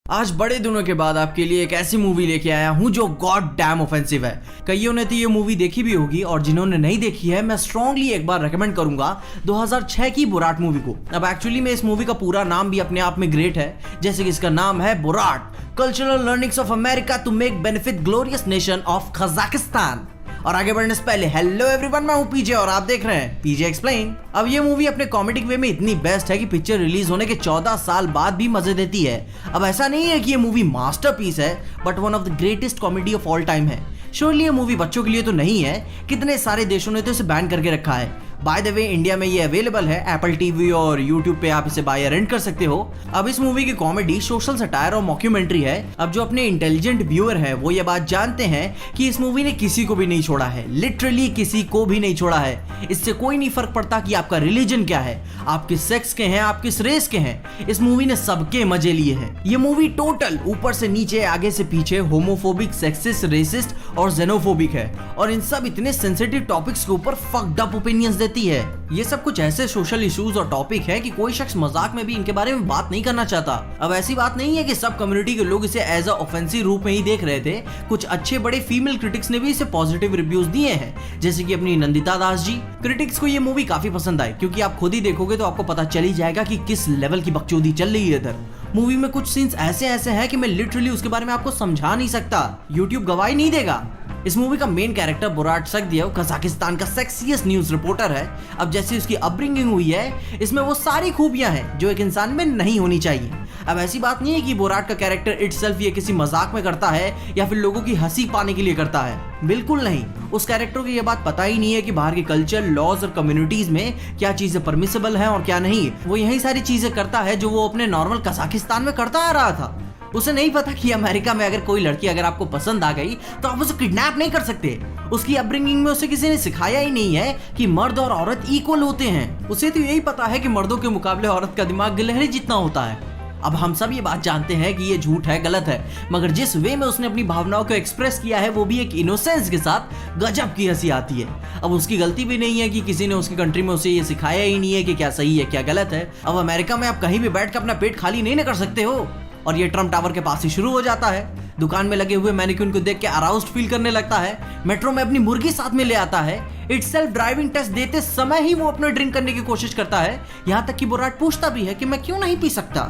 आज बड़े दिनों के बाद आपके लिए एक ऐसी मूवी लेके आया हूं जो गॉड डैम ऑफेंसिव है। कईयों ने तो ये मूवी देखी भी होगी और जिन्होंने नहीं देखी है मैं स्ट्रांगली एक बार रेकमेंड करूंगा 2006 की बोराट मूवी को। अब एक्चुअली में इस मूवी का पूरा नाम भी अपने आप में ग्रेट है, जैसे कि इसका नाम है Borat, cultural learnings of America to make benefit glorious nation of Kazakhstan. और आगे बढ़ने से पहले हेलो एवरीवन, मैं हूं पीजे और आप देख रहे हैं पीजे एक्सप्लेन। अब ये मूवी अपने कॉमेडिक वे में इतनी बेस्ट है कि पिक्चर रिलीज होने के 14 साल बाद भी मजे देती है। अब ऐसा नहीं है कि ये मूवी मास्टरपीस है, but one of the greatest comedy of all time है। श्योरली ये मूवी बच्चों के लिए तो नहीं है, कितने सारे देशों ने तो इसे बैन करके रखा है। बाय द वे इंडिया में ये अवेलेबल है, एप्पल टीवी और यूट्यूब पे आप इसे बाय या रेंट कर सकते हो। अब इस मूवी की कॉमेडी सोशल सटायर और मॉक्यूमेंट्री है। अब जो अपने इंटेलिजेंट व्यूअर है वो ये बात जानते हैं कि इस मूवी ने किसी को भी नहीं छोड़ा है, लिटरली किसी को भी नहीं छोड़ा है। इससे कोई नहीं फर्क पड़ता कि आपका रिलीजन क्या है, आप किस सेक्स के हैं, आप किस रेस के हैं, इस मूवी ने सबके मजे लिए हैं। ये मूवी टोटल ऊपर से नीचे आगे से पीछे होमोफोबिक, सेक्सिस्ट, रेसिस्ट और जेनोफोबिक है, और इन सब इतने सेंसिटिव टॉपिक्स के ऊपर फक्ड अप ओपिनियंस देती है। ये सब कुछ ऐसे सोशल इश्यूज और टॉपिक है कि कोई शख्स मजाक में भी इनके बारे में बात नहीं करना चाहता। अब ऐसी बात नहीं है कि सब कम्युनिटी के लोग इसे एज अ ऑफेंसिव रूप में ही देख रहे थे, कुछ अच्छे बड़े फीमेल क्रिटिक्स ने भी इसे पॉजिटिव रिव्यूज दिए हैं, जैसे कि अपनी नंदिता दास जी। क्रिटिक्स को ये मूवी काफी पसंद आई, क्योंकि आप खुद ही देखोगे तो आपको पता चल ही जाएगा कि किस लेवल की बकचोदी चल रही है इधर। मूवी में कुछ सीन्स ऐसे हैं कि मैं लिटरली उसके बारे में आपको समझा नहीं सकता, यूट्यूब गवाही नहीं देगा। इस मूवी का मेन कैरेक्टर बोराट सक्दियेव कजाकिस्तान का सेक्सिएस्ट न्यूज रिपोर्टर है। अब जैसे उसकी अपब्रिंगिंग हुई है, इसमें वो सारी खूबियां हैं जो एक इंसान में नहीं होनी चाहिए। अब ऐसी बात नहीं है कि बोराट का कैरेक्टर इटसेल्फ ये किसी मजाक में करता है या फिर लोगों की हंसी पाने के लिए करता है, बिल्कुल नहीं। उस कैरेक्टर को ये बात पता ही नहीं है कि बाहर के कल्चर, लॉज और कम्युनिटीज में क्या चीजें परमिसेबल हैं और क्या नहीं। वो यही सारी चीजें करता है जो वो अपने नॉर्मल कजाकिस्तान में करता आ रहा था। उसे नहीं पता कि अमेरिका में अगर कोई लड़की अगर आपको पसंद आ गई तो आप उसे किडनैप नहीं कर सकते। उसकी अपब्रिंगिंग में उसे किसी ने सिखाया ही नहीं है कि मर्द और औरत इक्वल होते हैं। उसे तो यही पता है कि मर्दों के मुकाबले औरत का दिमाग गिलहरी जितना होता है। अब हम सब ये बात जानते हैं कि ये झूठ है, गलत है, मगर जिस वे में उसने अपनी भावनाओं को एक्सप्रेस किया है वो भी एक इनोसेंस के साथ, गजब की हंसी आती है। अब उसकी गलती भी नहीं है कि किसी ने उसकी कंट्री में उसे ये सिखाया ही नहीं है कि क्या सही है क्या गलत है। अब अमेरिका में आप कहीं भी बैठ कर अपना पेट खाली नहीं ना कर सकते हो। और ये ट्रम्प टावर के पास ही शुरू हो जाता है। दुकान में लगे हुए मैनिक्विन को देख के अराउज्ड फील करने लगता है। मेट्रो में अपनी मुर्गी साथ में ले आता है। इटसेल्फ ड्राइविंग टेस्ट देते समय ही वो अपने ड्रिंक करने की कोशिश करता है। यहाँ तक कि बोराट पूछता भी है कि मैं क्यों नहीं पी सकता।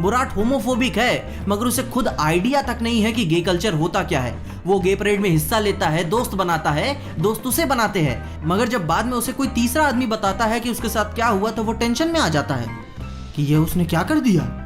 बोराट होमोफोबिक है, मगर उसे खुद आइडिया तक नहीं है कि गे कल्चर होता क्या है। वो गे परेड में हिस्सा लेता है, दोस्त बनाता है, दोस्त उसे बनाते हैं, मगर जब बाद में उसे कोई तीसरा आदमी बताता है कि उसके साथ क्या हुआ तो वो टेंशन में आ जाता है कि ये उसने क्या कर दिया।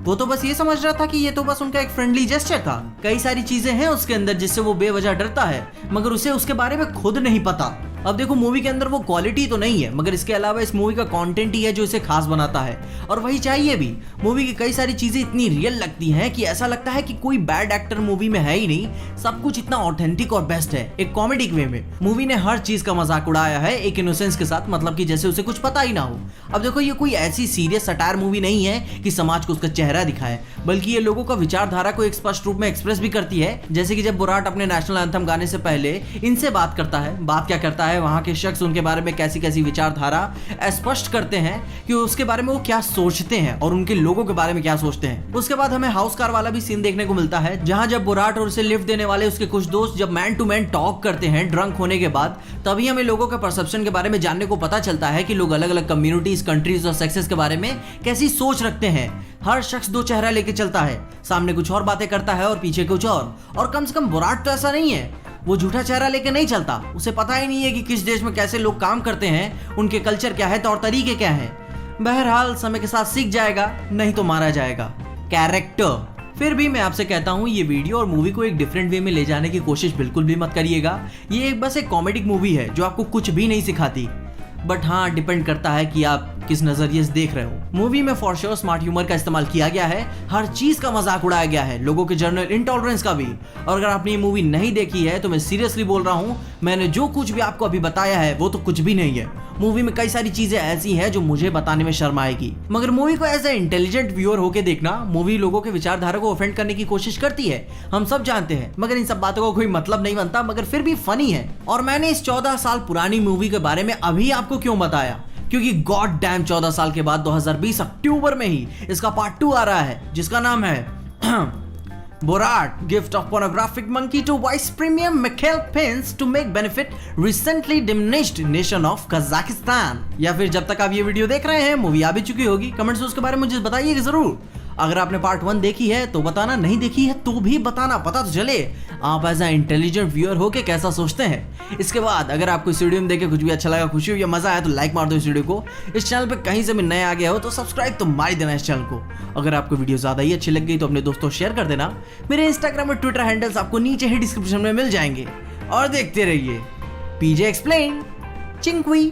वो तो बस ये समझ रहा था कि ये तो बस उनका एक फ्रेंडली जेस्चर था। कई सारी चीजें हैं उसके अंदर जिससे वो बेवजह डरता है, मगर उसे उसके बारे में खुद नहीं पता। अब देखो, मूवी के अंदर वो क्वालिटी तो नहीं है, मगर इसके अलावा इस मूवी का कंटेंट ही है जो इसे खास बनाता है, और वही चाहिए भी। मूवी की कई सारी चीजें इतनी रियल लगती हैं कि ऐसा लगता है कि कोई बैड एक्टर मूवी में है ही नहीं, सब कुछ इतना ऑथेंटिक और बेस्ट है, एक कॉमेडिक वे में। मूवी ने हर चीज का मजाक उड़ाया है एक इनोसेंस के साथ, मतलब कि जैसे उसे कुछ पता ही ना हो। अब देखो, ये कोई ऐसी सीरियस सटायर मूवी नहीं है कि समाज को उसका चेहरा दिखाए, बल्कि ये लोगों का विचारधारा को एक स्पष्ट रूप में एक्सप्रेस भी करती है। जैसे कि जब बोराट अपने नेशनल एंथम गाने से पहले इनसे बात करता है, बात क्या करता है, वहां के शख्स उनके बारे में कैसी कैसी विचारधारा स्पष्ट करते हैं कि उसके बारे में वो क्या सोचते हैं और उनके लोगों के बारे में क्या सोचते हैं। उसके बाद हमें हाउस कार वाला भी सीन देखने को मिलता है, जहां जब बोराट और उसे लिफ्ट देने वाले उसके कुछ दोस्त जब मैन टू मैन टॉक करते हैं ड्रंक होने के बाद, तभी हमें लोगों के परसेप्शन के बारे में जानने को पता चलता है कि लोग अलग अलग कम्युनिटीज, कंट्रीज और सेक्सेस के बारे में कैसी सोच रखते हैं। हर शख्स दो चेहरा लेके चलता है, सामने कुछ और बातें करता है और पीछे कुछ और कम से कम बोराट तो ऐसा नहीं है। वो झूठा चेहरा लेके नहीं चलता, उसे पता ही नहीं है कि किस देश में कैसे लोग काम करते हैं, उनके कल्चर क्या है, तौर तरीके क्या है। बहरहाल समय के साथ सीख जाएगा, नहीं तो मारा जाएगा। कैरेक्टर। फिर भी मैं आपसे कहता हूँ, ये वीडियो और मूवी को एक डिफरेंट वे में ले जाने की कोशिश बिल्कुल भी मत करिएगा। ये बस एक कॉमेडिक मूवी है जो आपको कुछ भी नहीं सिखाती, बट हाँ, डिपेंड करता है कि आप किस नजरिए से देख रहे हो। मूवी में फॉर श्योर स्मार्ट ह्यूमर का इस्तेमाल किया गया है, हर चीज का मजाक उड़ाया गया है, लोगों के जनरल इंटॉलरेंस का भी। और अगर आपने ये मूवी नहीं देखी है तो मैं सीरियसली बोल रहा हूँ, मैंने जो कुछ भी आपको अभी बताया है वो तो कुछ भी नहीं है। मूवी में कई सारी चीजें ऐसी हैं जो मुझे बताने में शर्म आएगी, मगर मूवी को एज ए इंटेलिजेंट व्यूअर होके देखना। मूवी लोगों के विचारधारा को ऑफेंड करने की कोशिश करती है, हम सब जानते हैं, मगर इन सब बातों का कोई मतलब नहीं बनता, मगर फिर भी फनी है। और मैंने इस 14 साल पुरानी मूवी के बारे में अभी आपको क्यों बताया, क्योंकि गॉड डैम 14 साल के बाद 2020 अक्टूबर में ही इसका पार्ट 2 आ रहा है, जिसका नाम है Borat, gift of pornographic monkey to vice premier Mikhail Pence to make benefit recently diminished nation of Kazakhstan। या फिर जब तक आप ये वीडियो देख रहे हैं मूवी आ भी चुकी होगी, कमेंट्स में उसके बारे में मुझे बताइएगा जरूर। अगर आपने पार्ट 1 देखी है तो बताना, नहीं देखी है तो भी बताना, पता तो चले आप एज अ इंटेलिजेंट व्यूअर हो के कैसा सोचते हैं। इसके बाद अगर आपको इस वीडियो में देखे कुछ भी अच्छा लगा, खुशी हुई या मजा आया तो लाइक मार दो इस वीडियो को। इस चैनल पे कहीं से भी नए आ गए हो तो सब्सक्राइब तो मार ही देना इस चैनल को। अगर आपको वीडियो ज्यादा ही अच्छी लग गई तो अपने दोस्तों शेयर कर देना। मेरे इंस्टाग्राम और ट्विटर हैंडल्स आपको नीचे ही डिस्क्रिप्शन में मिल जाएंगे। और देखते रहिए पीजे एक्सप्लेन चिंकुई।